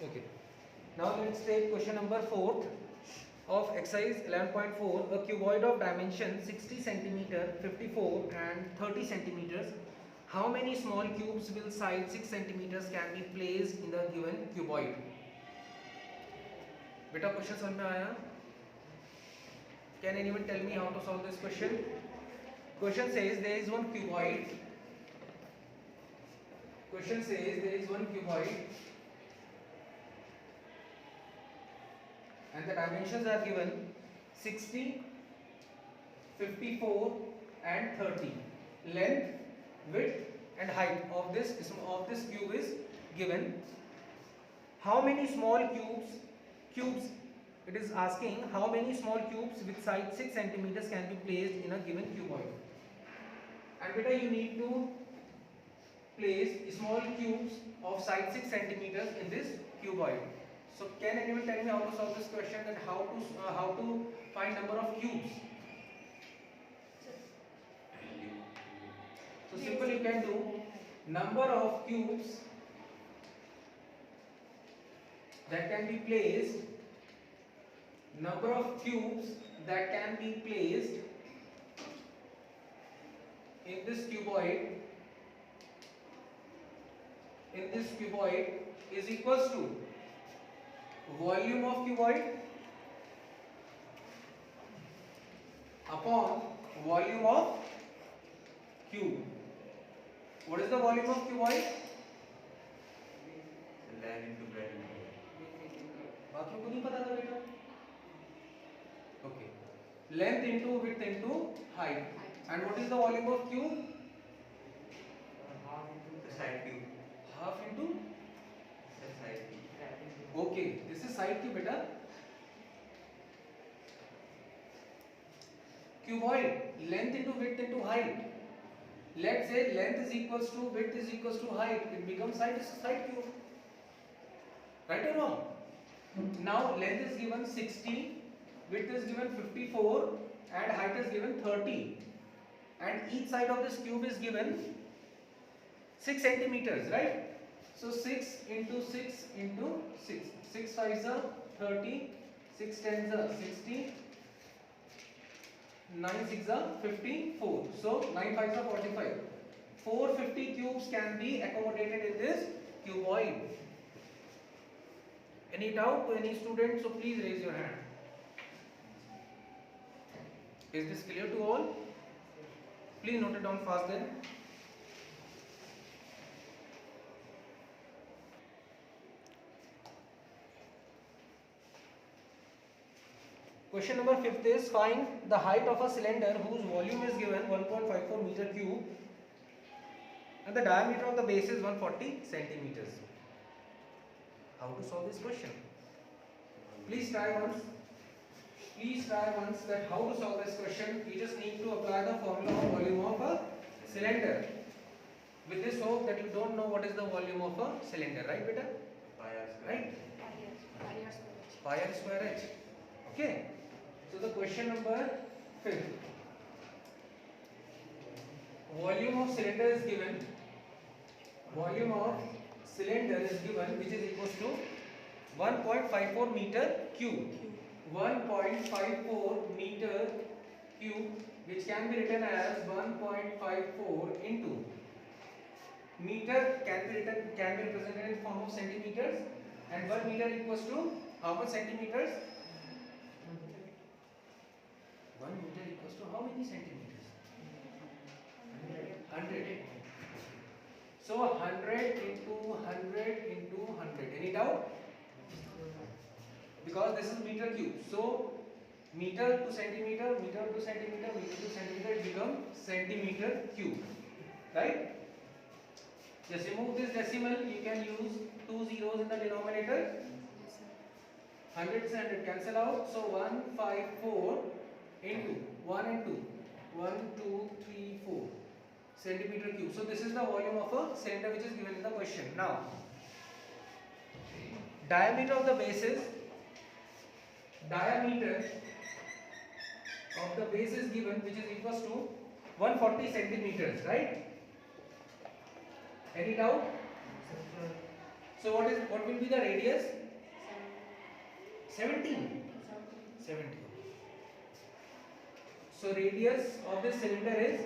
Okay. Now let's take question number 4 of exercise 11.4. A cuboid of dimension 60 centimeter, 54 and 30 centimeters. How many small cubes will side 6 centimeters can be placed in the given cuboid? बेटा question समझ में आया? Can anyone tell me how to solve this question? Question says there is one cuboid. Question says there is one cuboid and the dimensions are given 60, 54 and 30. Length, width and height of this cube is given. How many small cubes it is asking how many small cubes with side 6 centimeters can be placed in a given cuboid. And beta, you need to place small cubes of side 6 centimeters in this cuboid. So can anyone tell me how to solve this question, and how to find number of cubes? So simple, you can do number of cubes that can be placed, number of cubes that can be placed in this cuboid is equals to volume of cuboid upon volume of cube. What is the volume of cuboid? Length into breadth. बाकियों को नहीं पता था बेटा? Okay. Length into width into height. And what is the volume of cube? Half into the side cube. Half into. The side cube. Okay, this is side cube beta. Cuboid, length into width into height. Let's say length is equals to width is equals to height. It becomes side cube. Right or wrong? Now length is given 60, width is given 54 and height is given 30. And each side of this cube is given 6 centimeters, right? So 6 into 6 into 6. 6 5s are 30, 6 10s are 60, 9 6s are 54. So 9 5s are 45. 450 cubes can be accommodated in this cuboid. Any doubt to any student? So please raise your hand. Is this clear to all? Please note it down fast then. Question number 5 is find the height of a cylinder whose volume is given 1.54 meter cube and the diameter of the base is 140 centimeters. How to solve this question? Please try once. That how to solve this question. You just need to apply the formula of volume of a cylinder. With this hope that you don't know what is the volume of a cylinder, right beta? Pi r square. Right? Pi r square h. Okay. So the question number 5. Volume of cylinder is given. Volume of cylinder is given, which is equals to 1.54 meter cube. 1.54 meter cube, which can be written as 1.54 into meter can be represented in form of centimeters, and 1 meter equals to how much centimeters? 1 meter equals to how many centimeters? 100. So 100 into 100 into 100. Any doubt? Because this is meter cube. So meter to centimeter, meter to centimeter, meter to centimeter, it becomes centimeter cube. Right? Just remove this decimal. You can use 2 zeros in the denominator. 100 and 100 cancel out. So 154 into 1 and 2. 1, 2, 3, 4 centimeter cube. So this is the volume of a cylinder which is given in the question. Now, diameter of the base is given, which is equals to 140 centimeters, right? Any doubt? So what will be the radius? 17. 70. So radius of this cylinder is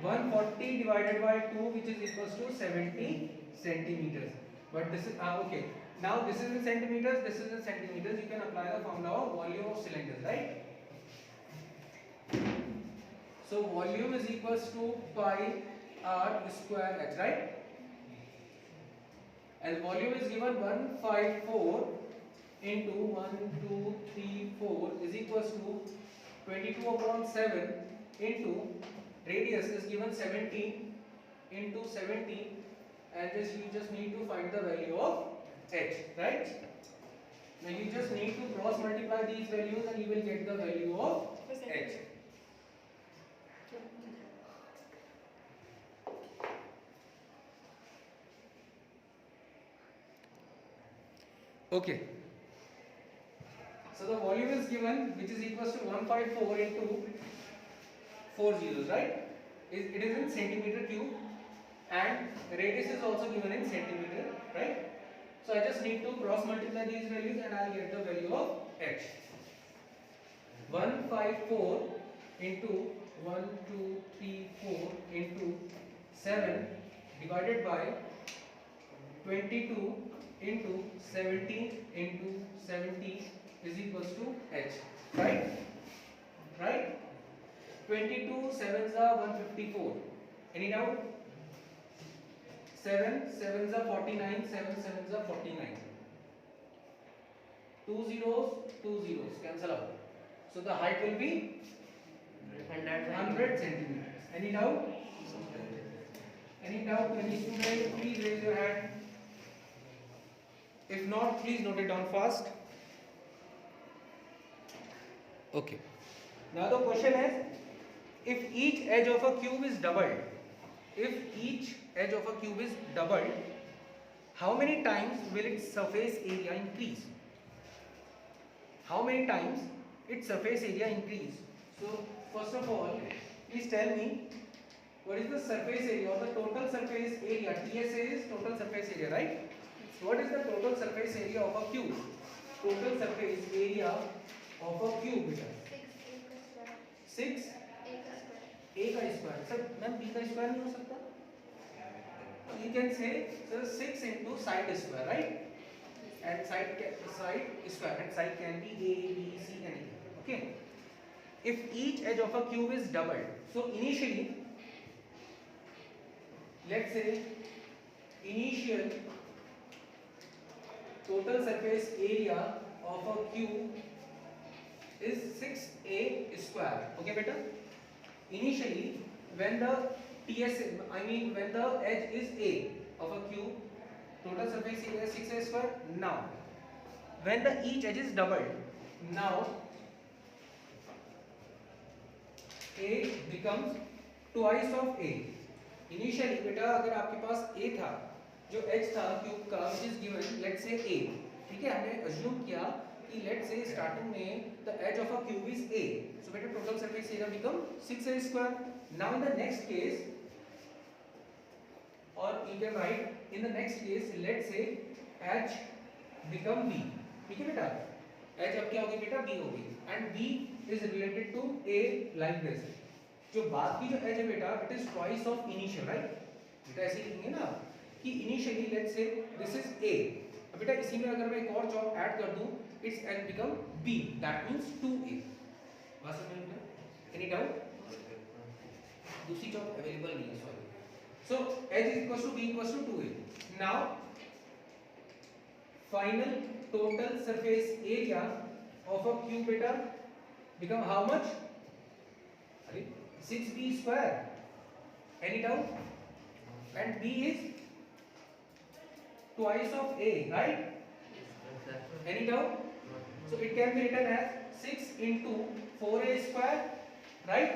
140 divided by 2, which is equals to 70 centimeters. But this is okay. Now this is in centimeters, this is in centimeters. You can apply the formula of volume of cylinders, right? So volume is equals to pi r square h, right? And volume is given 154 into 1, 2, 3, 4 is equals to 22 upon 7 into radius is given 17 into 17, and you just need to find the value of h, right? Now you just need to cross multiply these values and you will get the value of h. Okay. So the volume is given, which is equals to 154 into 4 zeros, right? It is in centimeter cube, and radius is also given in centimeter, right? So I just need to cross multiply these values and I'll get the value of h. 154 into 1, 2, 3, 4 into 7 divided by 22 into 17 into 70 is equals to h, right? Right? 22 sevens are 154. Any doubt? 7 sevens are 49. 7 sevens are 49. 2 zeros, 2 zeros cancel out. So the height will be 100 centimeters. Any doubt? Any doubt? Any student? Please raise your hand. If not, please note it down fast. Okay. Now the question is, if each edge of a cube is doubled, how many times will its surface area increase? How many times its surface area increase? So first of all, please tell me what is the surface area or the total surface area. TSA is total surface area, right? So what is the total surface area of a cube? Total surface area of a cube, beta. 6 a का square. Sir ma'am b का square नहीं हो सकता? You can say so 6 into side square, right? And side square, and side can be a, b, c, anything. Okay. If each edge of a cube is doubled, so initially, let's say initial total surface area of a cube is 6a square. Okay, beta? Initially, when the when the edge is a of a cube, total surface area is 6a square. Now, when the each edge is doubled, now a becomes twice of a. Initially, बेटा अगर आपके पास a था, जो edge था cube का, which is given, let's say a, ठीक है, हमने assume किया कि let's say starting में the edge of a cube is a, so बेटा total surface area become 6a square. Now in the next case, or you can write in the next case, let's say h become b, ठीक है बेटा, h अब क्या होगी बेटा, b होगी, and b is related to a like this. जो बाद की जो edge है बेटा, it is twice of initial, right? बेटा ऐसे लिखेंगे ना कि initially let's say this is a, अब बेटा इसी में अगर मैं एक और चौक ऐड कर दूं, its edge become b, that means 2a. बात समझ में? Any doubt? दूसरी चौक अवेलेबल नहीं है, sorry. So edge is equals to b equals to 2a. Now final total surface area of a cube beta become how much? 6b square. Any doubt? And b is twice of a, right? Any doubt? So it can be written as 6 into 4a square, right?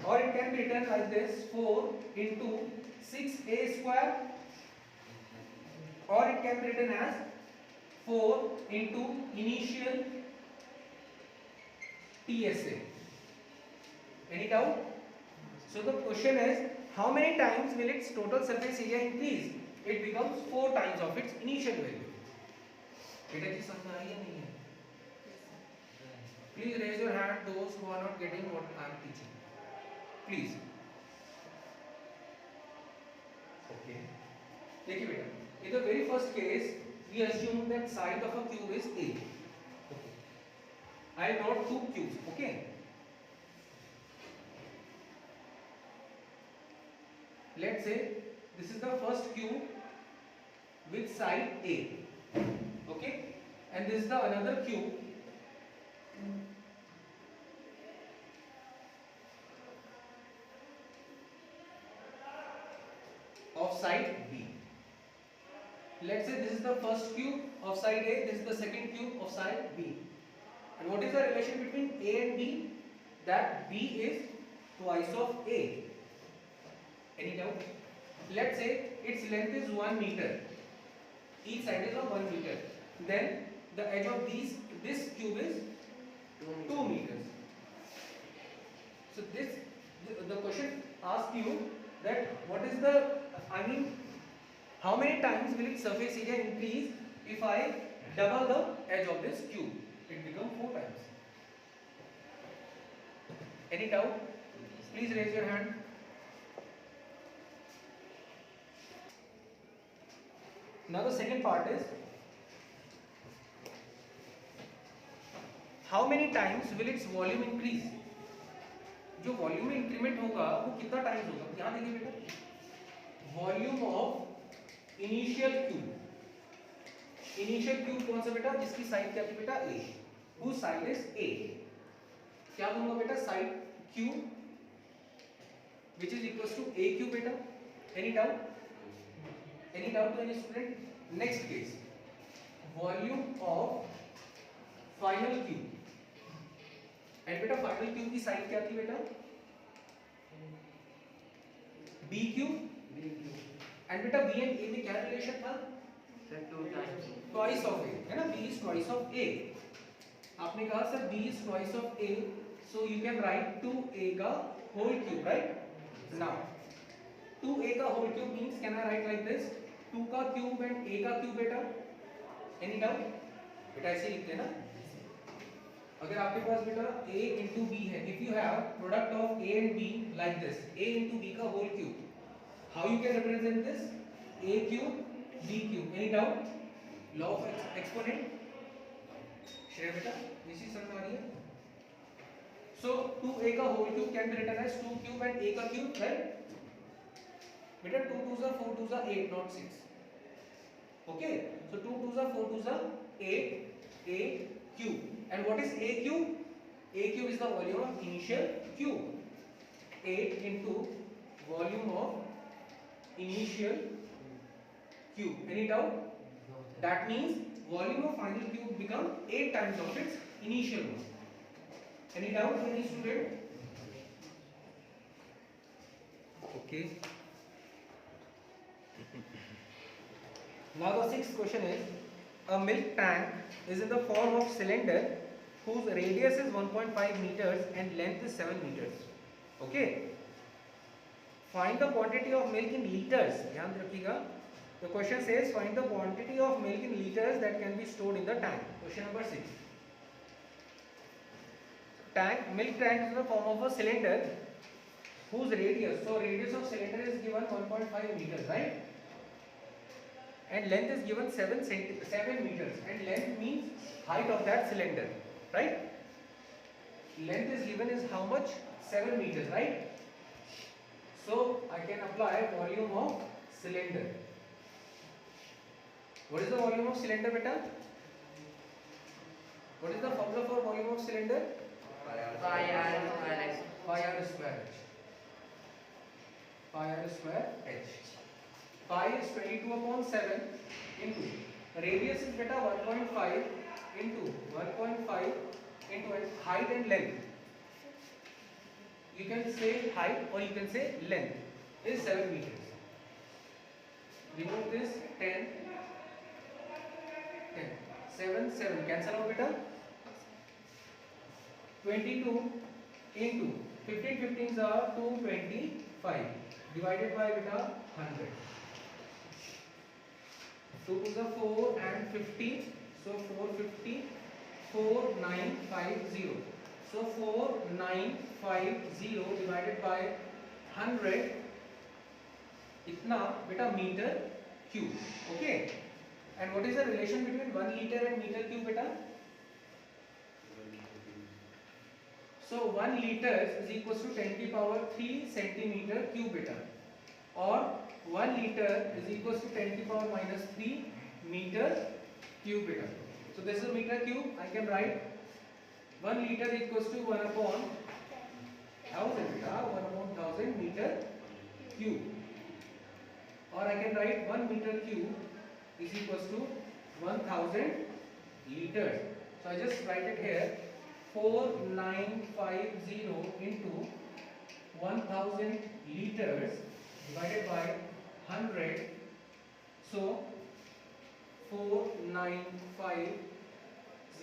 Or it can be written like this, 4 into 6a square, or it can be written as 4 into initial TSA. Any doubt? So the question is, how many times will its total surface area increase? it becomes 4 times of its initial value. बेटा जी समझ आ रही है नहीं है? Please raise your hand those who are not getting what I am teaching. Please. Okay. देखिए बेटा, in the very first case we assume that side of a cube is A. Okay. I brought two cubes. Okay. Let's say this is the first cube with side A. Okay, and this is the another cube of side B. Let's say this is the first cube of side A, this is the second cube of side B. And what is the relation between A and B? That B is twice of A. Any doubt? Let's say its length is 1 meter. Each side is of 1 meter. Then the edge of this cube is 2 meters. So the question asks you that what is the, how many times will its surface area increase if I double the edge of this cube? It becomes 4 times. Any doubt? Please raise your hand. Now the second part is, how many times will its volume increase? जो volume में increment होगा वो कितना times होगा? यहाँ देखिए बेटा, volume of initial cube. Initial cube कौन सा बेटा? जिसकी साइड क्या थी बेटा? A. whose side is A. क्या दूंगा बेटा? Side cube which is equals to A cube बेटा. Any doubt? Any doubt to any student? Next case, volume of final cube. And बेटा final cube की साइड क्या थी बेटा? B cube. And बेटा B and A में क्या relation था? Twice of A, है ना? B is twice of A. आपने कहा sir B is twice of A, so you can write 2A का whole cube, right? Now 2A का whole cube means can I write like this? 2 का cube and A का cube बेटा. Any doubt? बेटा ऐसे लिखते हैं ना. अगर आपके पास बेटा A into B है, if you have product of A and B like this, A into B का whole cube, how you can represent this? A cube B cube. Any doubt? Law of exponent. श्रेय बेटा ये चीज समझ आ रही है? So 2A का whole cube can be written as 2 cube and A का cube, right? बेटा 2 2s are 4 2s are 8, not 6. Okay, so 2 2s are 4 2s are 8, A cube. And what is A cube? A cube is the volume of initial cube. 8 into volume of initial cube. Any doubt? That means volume of final cube become 8 times of its initial one. Any doubt, any student? Okay. Now the sixth question is, a milk tank is in the form of cylinder whose radius is 1.5 meters and length is 7 meters. Okay. Find the quantity of milk in liters. ध्यान रखिएगा. The question says find the quantity of milk in liters that can be stored in the tank. Question number 6. Milk tank is in the form of a cylinder whose radius, so radius of cylinder is given 1.5 meters, right? And length is given 7 meters, and length means height of that cylinder, right? Length is given is how much? 7 meters, right? So I can apply volume of cylinder. What is the volume of cylinder, beta? What is the formula for volume of cylinder? Pi r square h. Pi r square h. Pi is 22/7 into radius is beta 1.5 into 1.5 into height and length. You can say height or you can say length is 7 meters. Remove this 10, 7, 7 cancel out beta. 22 into 15 15s are 225 divided by beta 100. 2 to the 4 and 50. So 450, 4950. So 4950 divided by 100 इतना बेटा metre cube. Okay. And what is the relation between 1 liter and meter cube beta? So 1 liter is equals to 10 to the power 3 centimeter cube beta, or 1 liter is equals to 10 to the power minus 3 meter cube beta. So this is a meter cube. I can write 1 liter equals to 1 upon 1000 beta, 1 upon 1000 meter cube, or I can write 1 meter cube is equals to 1000 liters. So I just write it here, 4950 into 1000 liters divided by 100. So 49500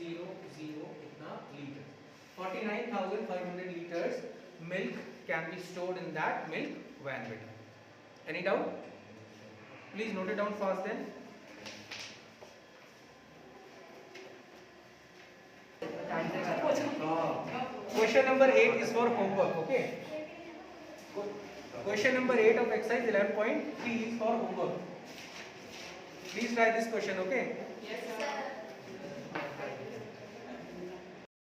itna liters. 49,500 liters milk can be stored in that milk van beta. Any doubt? Please note it down fast then. Question number 8 is for homework. Okay. Question number 8 of exercise 11.3 is for homework. Please try this question. Okay. Yes, sir.